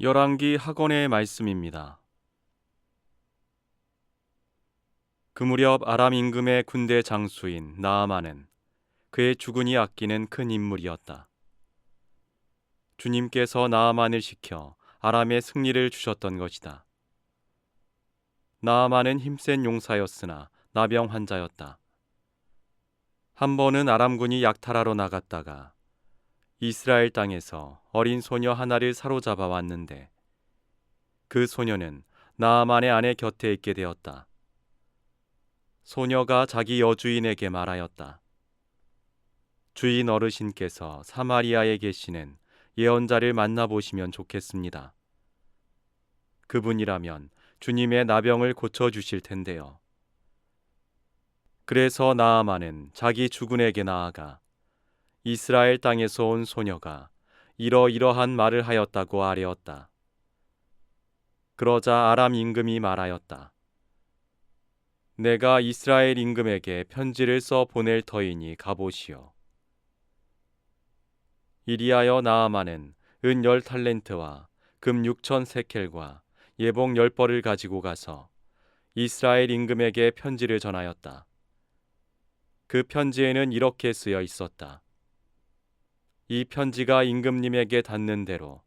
열왕기 학원의 말씀입니다. 그 무렵 아람 임금의 군대 장수인 나아만은 그의 주군이 아끼는 큰 인물이었다. 주님께서 나아만을 시켜 아람의 승리를 주셨던 것이다. 나아만은 힘센 용사였으나 나병 환자였다. 한 번은 아람군이 약탈하러 나갔다가 이스라엘 땅에서 어린 소녀 하나를 사로잡아 왔는데 그 소녀는 나아만의 아내 곁에 있게 되었다. 소녀가 자기 여주인에게 말하였다. 주인 어르신께서 사마리아에 계시는 예언자를 만나보시면 좋겠습니다. 그분이라면 주님의 나병을 고쳐주실 텐데요. 그래서 나아만은 자기 주군에게 나아가 이스라엘 땅에서 온 소녀가 이러이러한 말을 하였다고 아뢰었다. 그러자 아람 임금이 말하였다. 내가 이스라엘 임금에게 편지를 써 보낼 터이니 가보시오. 이리하여 나아만은 은 10달란트와 금 6천 세켈과 예복 10벌을 가지고 가서 이스라엘 임금에게 편지를 전하였다. 그 편지에는 이렇게 쓰여 있었다. 이 편지가 임금님에게 닿는 대로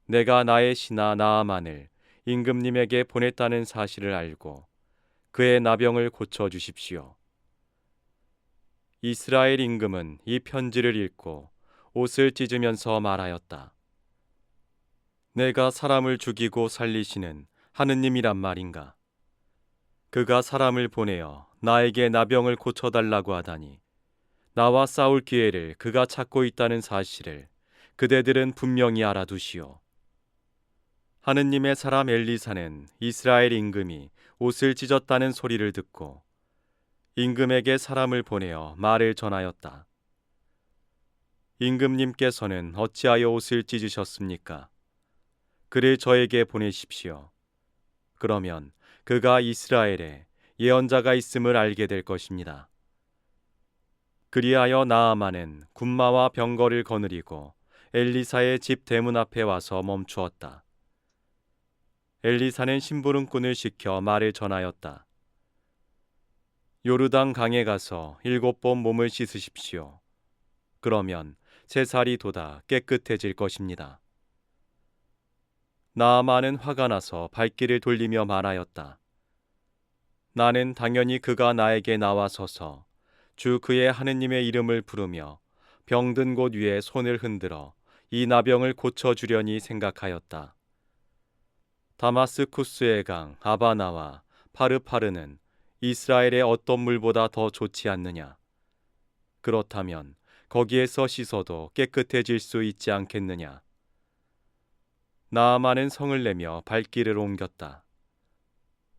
내가 나의 신하 나아만을 임금님에게 보냈다는 사실을 알고 그의 나병을 고쳐 주십시오. 이스라엘 임금은 이 편지를 읽고 옷을 찢으면서 말하였다. 내가 사람을 죽이고 살리시는 하느님이란 말인가? 그가 사람을 보내어 나에게 나병을 고쳐달라고 하다니 나와 싸울 기회를 그가 찾고 있다는 사실을 그대들은 분명히 알아두시오. 하느님의 사람 엘리사는 이스라엘 임금이 옷을 찢었다는 소리를 듣고 임금에게 사람을 보내어 말을 전하였다. 임금님께서는 어찌하여 옷을 찢으셨습니까? 그를 저에게 보내십시오. 그러면 그가 이스라엘에 예언자가 있음을 알게 될 것입니다. 그리하여 나아만은 군마와 병거를 거느리고 엘리사의 집 대문 앞에 와서 멈추었다. 엘리사는 심부름꾼을 시켜 말을 전하였다. 요르단 강에 가서 7번 몸을 씻으십시오. 그러면 새 살이 돋아 깨끗해질 것입니다. 나아만은 화가 나서 발길을 돌리며 말하였다. 나는 당연히 그가 나에게 나와서서 주 그의 하느님의 이름을 부르며 병든 곳 위에 손을 흔들어 이 나병을 고쳐주려니 생각하였다. 다마스쿠스의 강 아바나와 파르파르는 이스라엘의 어떤 물보다 더 좋지 않느냐? 그렇다면 거기에서 씻어도 깨끗해질 수 있지 않겠느냐? 나아만은 성을 내며 발길을 옮겼다.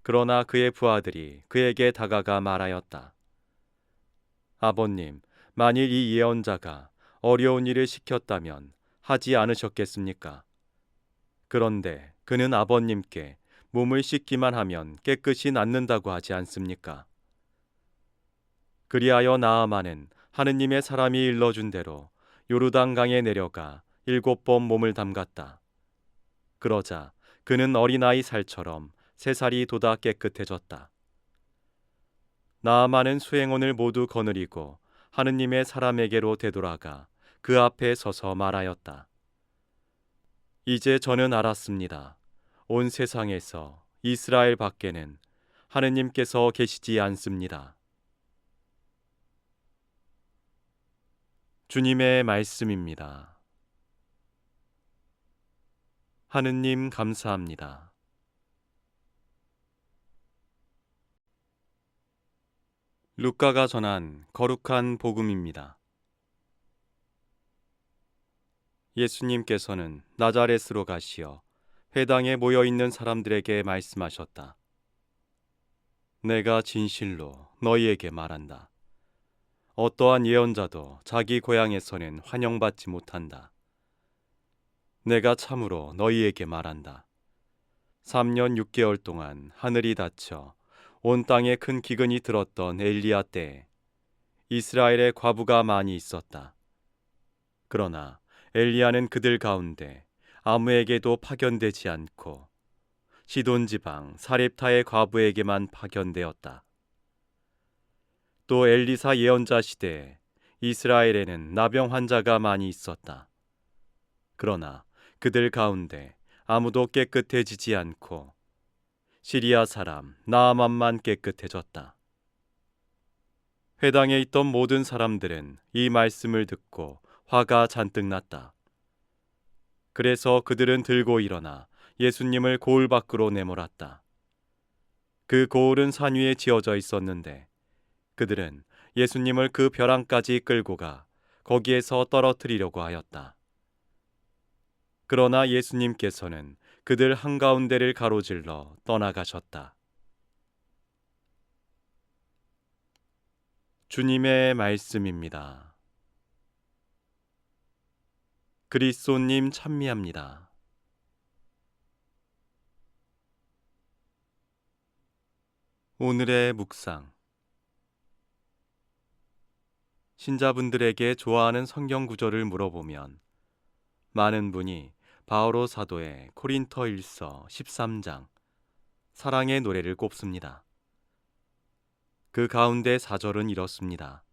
그러나 그의 부하들이 그에게 다가가 말하였다. 아버님, 만일 이 예언자가 어려운 일을 시켰다면 하지 않으셨겠습니까? 그런데 그는 아버님께 몸을 씻기만 하면 깨끗이 낫는다고 하지 않습니까? 그리하여 나아만은 하느님의 사람이 일러준 대로 요르단 강에 내려가 7번 몸을 담갔다. 그러자 그는 어린아이 살처럼 새 살이 돋아 깨끗해졌다. 나아만은 수행원을 모두 거느리고 하느님의 사람에게로 되돌아가 그 앞에 서서 말하였다. 이제 저는 알았습니다. 온 세상에서 이스라엘 밖에는 하느님께서 계시지 않습니다. 주님의 말씀입니다. 하느님 감사합니다. 루카가 전한 거룩한 복음입니다. 예수님께서는 나자렛으로 가시어 회당에 모여 있는 사람들에게 말씀하셨다. 내가 진실로 너희에게 말한다. 어떠한 예언자도 자기 고향에서는 환영받지 못한다. 내가 참으로 너희에게 말한다. 3년 6개월 동안 하늘이 닫혀 온 땅에 큰 기근이 들었던 엘리야 때에 이스라엘에 과부가 많이 있었다. 그러나 엘리야는 그들 가운데 아무에게도 파견되지 않고 시돈 지방 사렙타의 과부에게만 파견되었다. 또 엘리사 예언자 시대에 이스라엘에는 나병 환자가 많이 있었다. 그러나 그들 가운데 아무도 깨끗해지지 않고 시리아 사람 나아만만 깨끗해졌다. 회당에 있던 모든 사람들은 이 말씀을 듣고 화가 잔뜩 났다. 그래서 그들은 들고 일어나 예수님을 고을 밖으로 내몰았다. 그 고을은 산 위에 지어져 있었는데 그들은 예수님을 그 벼랑까지 끌고 가 거기에서 떨어뜨리려고 하였다. 그러나 예수님께서는 그들 한가운데를 가로질러 떠나가셨다. 주님의 말씀입니다. 그리스도님 찬미합니다. 오늘의 묵상. 신자분들에게 좋아하는 성경 구절을 물어보면 많은 분이 바오로 사도의 코린토일서 13장 사랑의 노래를 꼽습니다. 그 가운데 4절은 이렇습니다.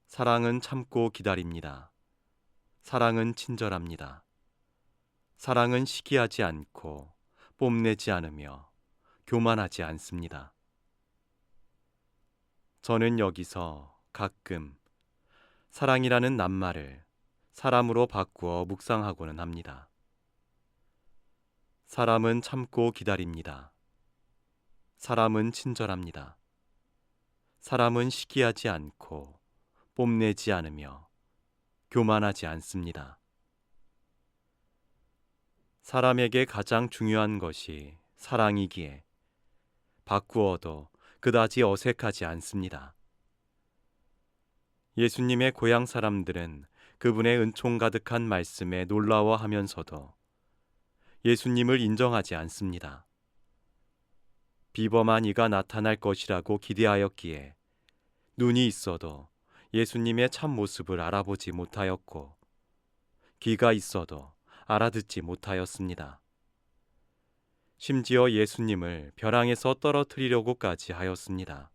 사랑은 참고 기다립니다. 사랑은 친절합니다. 사랑은 시기하지 않고 뽐내지 않으며 교만하지 않습니다. 저는 여기서 가끔 사랑이라는 낱말을 사람으로 바꾸어 묵상하고는 합니다. 사람은 참고 기다립니다. 사람은 친절합니다. 사람은 시기하지 않고 뽐내지 않으며 교만하지 않습니다. 사람에게 가장 중요한 것이 사랑이기에 바꾸어도 그다지 어색하지 않습니다. 예수님의 고향 사람들은 그분의 은총 가득한 말씀에 놀라워하면서도 예수님을 인정하지 않습니다. 비범한 이가 나타날 것이라고 기대하였기에 눈이 있어도 예수님의 참 모습을 알아보지 못하였고 귀가 있어도 알아듣지 못하였습니다. 심지어 예수님을 벼랑에서 떨어뜨리려고까지 하였습니다.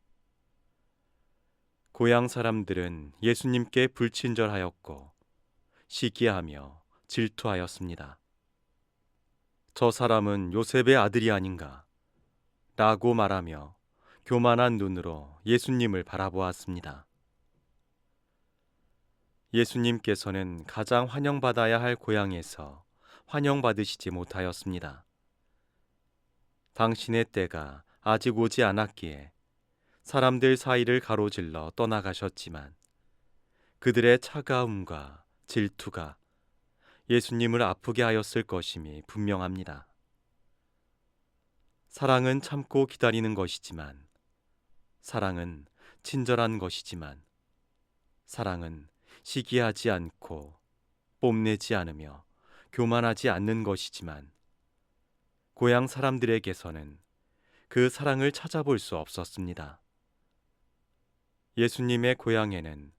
고향 사람들은 예수님께 불친절하였고 시기하며 질투하였습니다. 저 사람은 요셉의 아들이 아닌가 라고 말하며 교만한 눈으로 예수님을 바라보았습니다. 예수님께서는 가장 환영받아야 할 고향에서 환영받으시지 못하였습니다. 당신의 때가 아직 오지 않았기에 사람들 사이를 가로질러 떠나가셨지만 그들의 차가움과 질투가 예수님을 아프게 하였을 것임이 분명합니다. 사랑은 참고 기다리는 것이지만, 사랑은 친절한 것이지만, 사랑은 시기하지 않고 뽐내지 않으며 교만하지 않는 것이지만 고향 사람들에게서는 그 사랑을 찾아볼 수 없었습니다. 예수님의 고향에는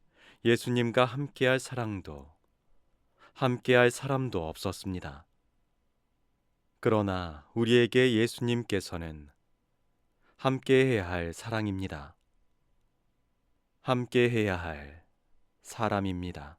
예수님과 함께할 사랑도 함께할 사람도 없었습니다. 그러나 우리에게 예수님께서는 함께해야 할 사랑입니다. 함께해야 할 사람입니다.